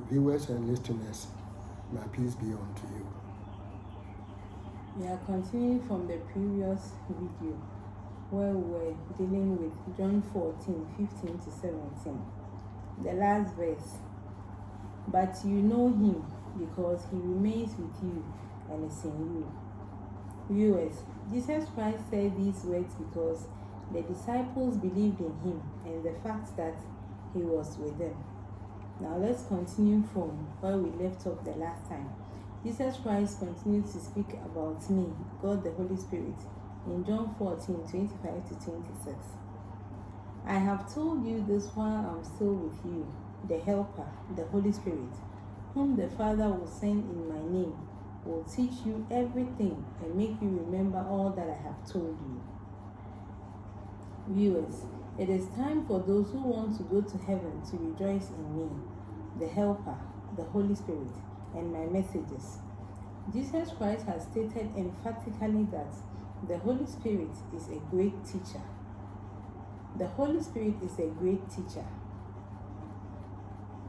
viewers and listeners, my peace be unto you. We are continuing from the previous video where we were dealing with John 14:15 to 17. The last verse. But you know him because he remains with you and is in you. Viewers, Jesus Christ said these words because the disciples believed in him and the fact that he was with them. Now let's continue from where we left off the last time. Jesus Christ continued to speak about me, God the Holy Spirit, in John 14:25 to 26. I have told you this while I'm still with you, the Helper, the Holy Spirit, whom the Father will send in my name, will teach you everything and make you remember all that I have told you. Viewers, it is time for those who want to go to heaven to rejoice in me, the Helper, the Holy Spirit, and my messages. Jesus Christ has stated emphatically that the Holy Spirit is a great teacher. The Holy Spirit is a great teacher.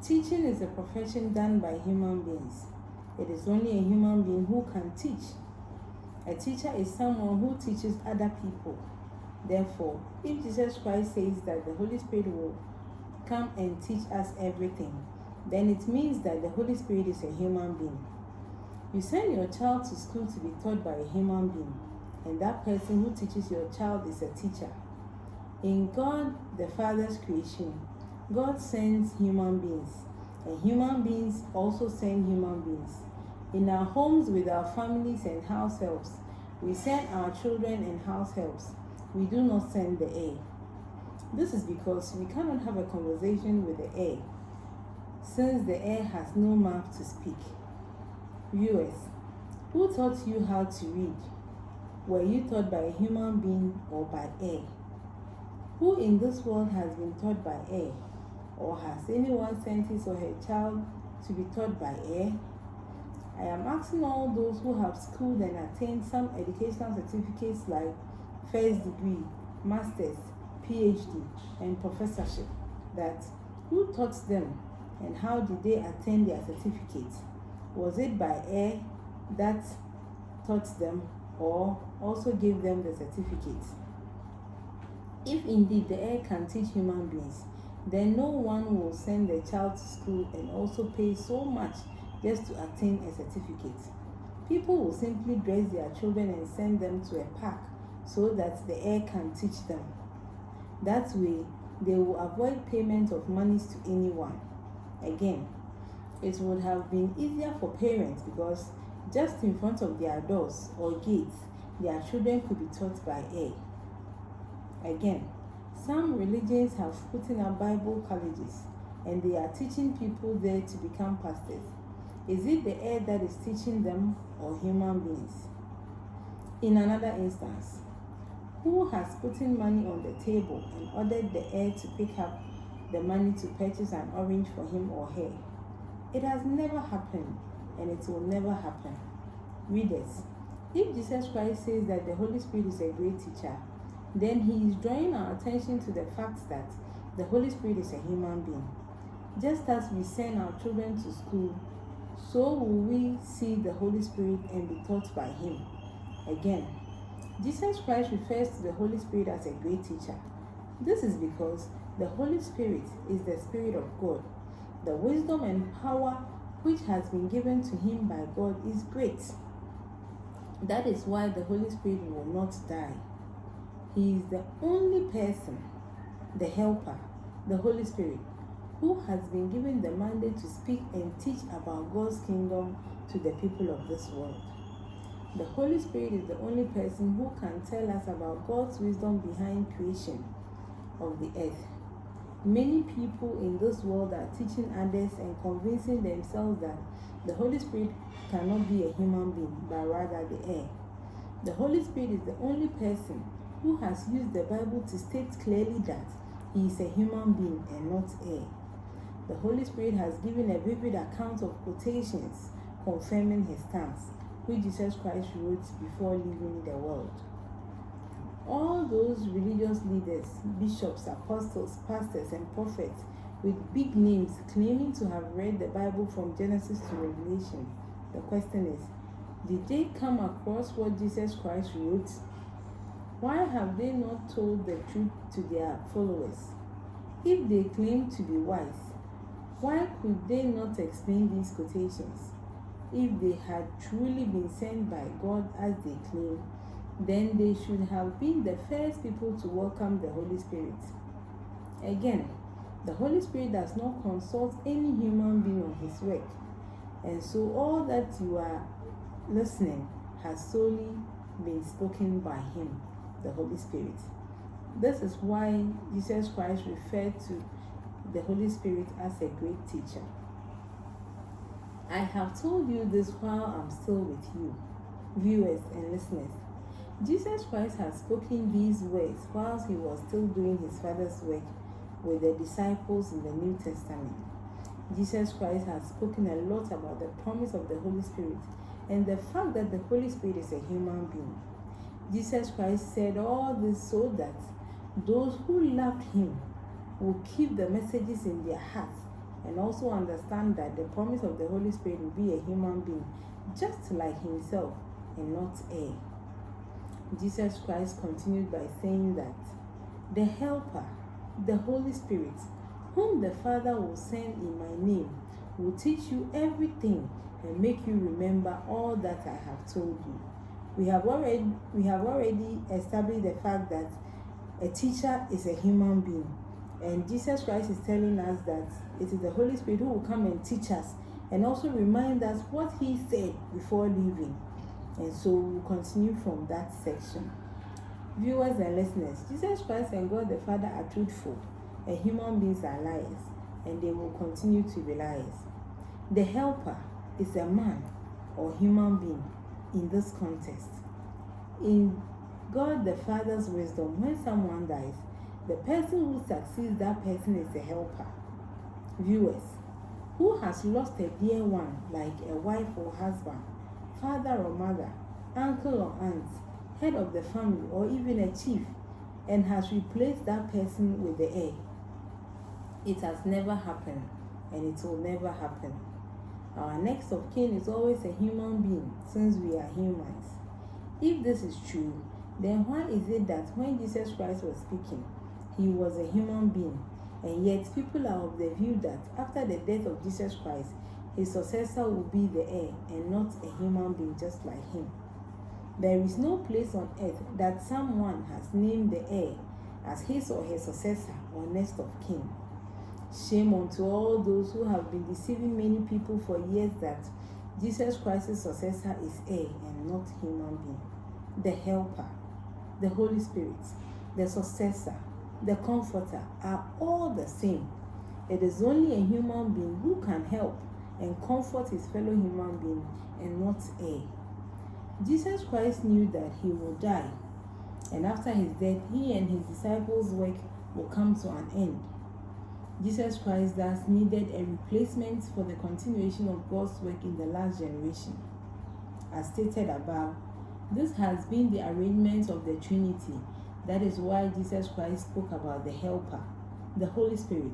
Teaching is a profession done by human beings. It is only a human being who can teach. A teacher is someone who teaches other people. Therefore, if Jesus Christ says that the Holy Spirit will come and teach us everything, then it means that the Holy Spirit is a human being. You send your child to school to be taught by a human being, and that person who teaches your child is a teacher. In God the Father's creation, God sends human beings, and human beings also send human beings. In our homes with our families and house helps, we send our children and house helps. We do not send the air. This is because we cannot have a conversation with the air, since the air has no mouth to speak. Viewers, who taught you how to read? Were you taught by a human being or by air? Who in this world has been taught by air? Or has anyone sent his or her child to be taught by air? I am asking all those who have schooled and attained some educational certificates like first degree, master's, PhD, and professorship that who taught them and how did they attain their certificates? Was it by air that taught them or also gave them the certificates? If indeed the air can teach human beings, then no one will send their child to school and also pay so much just to attain a certificate. People will simply dress their children and send them to a park so that the air can teach them. That way, they will avoid payment of monies to anyone. Again, it would have been easier for parents because just in front of their doors or gates, their children could be taught by air. Again, some religions have put in up Bible colleges and they are teaching people there to become pastors. Is it the air that is teaching them or human beings? In another instance, who has put in money on the table and ordered the air to pick up the money to purchase an orange for him or her? It has never happened and it will never happen. Readers, if Jesus Christ says that the Holy Spirit is a great teacher, then he is drawing our attention to the fact that the Holy Spirit is a human being. Just as we send our children to school, so will we see the Holy Spirit and be taught by him. Again, Jesus Christ refers to the Holy Spirit as a great teacher. This is because the Holy Spirit is the Spirit of God. The wisdom and power which has been given to him by God is great. That is why the Holy Spirit will not die. He is the only person, the Helper, the Holy Spirit, who has been given the mandate to speak and teach about God's kingdom to the people of this world. The Holy Spirit is the only person who can tell us about God's wisdom behind creation of the earth. Many people in this world are teaching others and convincing themselves that the Holy Spirit cannot be a human being, but rather the air. The Holy Spirit is the only person who has used the Bible to state clearly that he is a human being and not air. The Holy Spirit has given a vivid account of quotations confirming his stance, which Jesus Christ wrote before leaving the world. All those religious leaders, bishops, apostles, pastors, and prophets with big names claiming to have read the Bible from Genesis to Revelation. The question is, did they come across what Jesus Christ wrote? Why have they not told the truth to their followers? If they claim to be wise, why could they not explain these quotations? If they had truly been sent by God as they claim, then they should have been the first people to welcome the Holy Spirit. Again, the Holy Spirit does not consult any human being on his work, and so all that you are listening has solely been spoken by him, the Holy Spirit. This is why Jesus Christ referred to the Holy Spirit as a great teacher. I have told you this while I'm still with you, viewers and listeners. Jesus Christ has spoken these words while he was still doing his Father's work with the disciples in the New Testament. Jesus Christ has spoken a lot about the promise of the Holy Spirit and the fact that the Holy Spirit is a human being. Jesus Christ said all this so that those who loved him will keep the messages in their hearts and also understand that the promise of the Holy Spirit will be a human being just like himself and not air. Jesus Christ continued by saying that the Helper, the Holy Spirit, whom the Father will send in my name, will teach you everything and make you remember all that I have told you. We have already established the fact that a teacher is a human being, and Jesus Christ is telling us that it is the Holy Spirit who will come and teach us and also remind us what he said before leaving. And so we'll continue from that section. Viewers and listeners, Jesus Christ and God the Father are truthful, and human beings are liars, and they will continue to be liars. The Helper is a man or human being in this context. In God the Father's wisdom, when someone dies, the person who succeeds that person is the helper. Viewers, who has lost a dear one like a wife or husband, father or mother, uncle or aunt, head of the family, or even a chief, and has replaced that person with the heir? It has never happened, and it will never happen. Our next of kin is always a human being, since we are humans. If this is true, then why is it that when Jesus Christ was speaking, he was a human being, and yet people are of the view that after the death of Jesus Christ, his successor will be the heir and not a human being just like him? There is no place on earth that someone has named the heir as his or her successor or next of kin. Shame unto all those who have been deceiving many people for years that Jesus Christ's successor is heir and not human being. The Helper, the Holy Spirit, the successor, the Comforter are all the same. It is only a human being who can help and comfort his fellow human being and not heir. Jesus Christ knew that he would die, and after his death, he and his disciples' work will come to an end. Jesus Christ thus needed a replacement for the continuation of God's work in the last generation. As stated above, this has been the arrangement of the Trinity. That is why Jesus Christ spoke about the Helper, the Holy Spirit,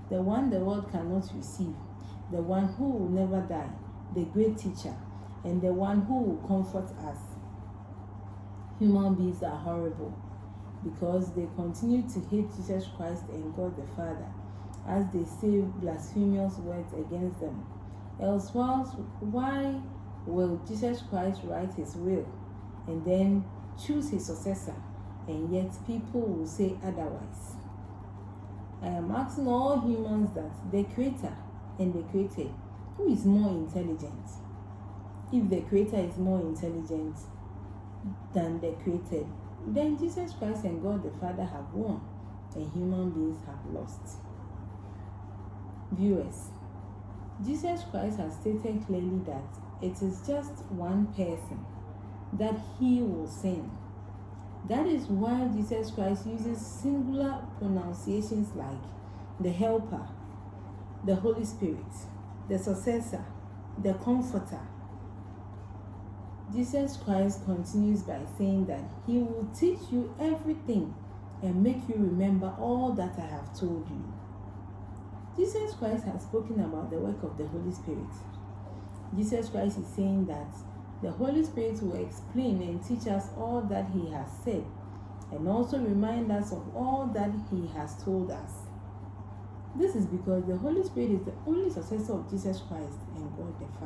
the one the world cannot receive, the one who will never die, the great teacher, and the one who will comfort us. Human beings are horrible because they continue to hate Jesus Christ and God the Father, as they say blasphemous words against them. Else, why will Jesus Christ write his will and then choose his successor, and yet people will say otherwise? I am asking all humans that the Creator and the created, who is more intelligent? If the Creator is more intelligent than the created, then Jesus Christ and God the Father have won, and human beings have lost. Viewers, Jesus Christ has stated clearly that it is just one person that he will send. That is why Jesus Christ uses singular pronunciations like the Helper, the Holy Spirit, the Successor, the Comforter. Jesus Christ continues by saying that he will teach you everything and make you remember all that I have told you. Jesus Christ has spoken about the work of the Holy Spirit. Jesus Christ is saying that the Holy Spirit will explain and teach us all that He has said, and also remind us of all that He has told us. This is because the Holy Spirit is the only successor of Jesus Christ and God the Father.